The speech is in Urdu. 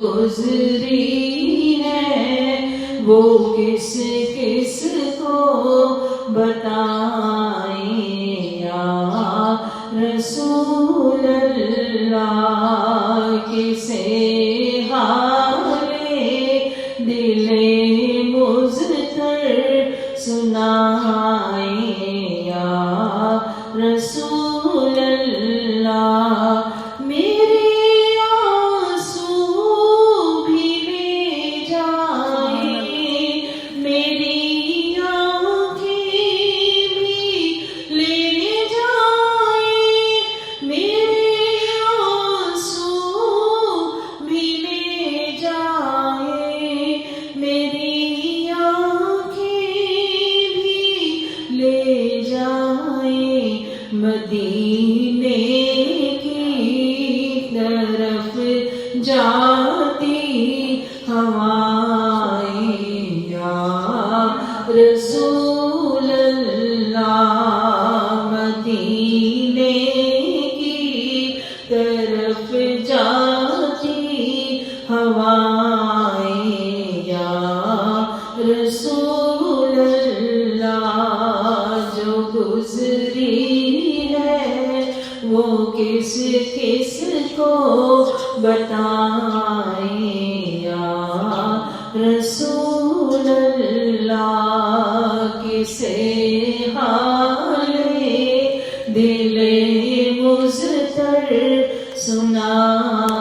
گزری ہے وہ کس کس کو بتائیں یا رسول اللہ، کسے حال دل مضطر سنائیں یا رسول اللہ، میرے مدینے کی طرف جاتی ہوائیں یا رسول اللہ، مدینے کی طرف جاتی ہوائیں یا رسول اللہ، جو گزری وہ کس کس کو بتائیں یا رسول اللہ، کسے حال دل مضطر سنائیں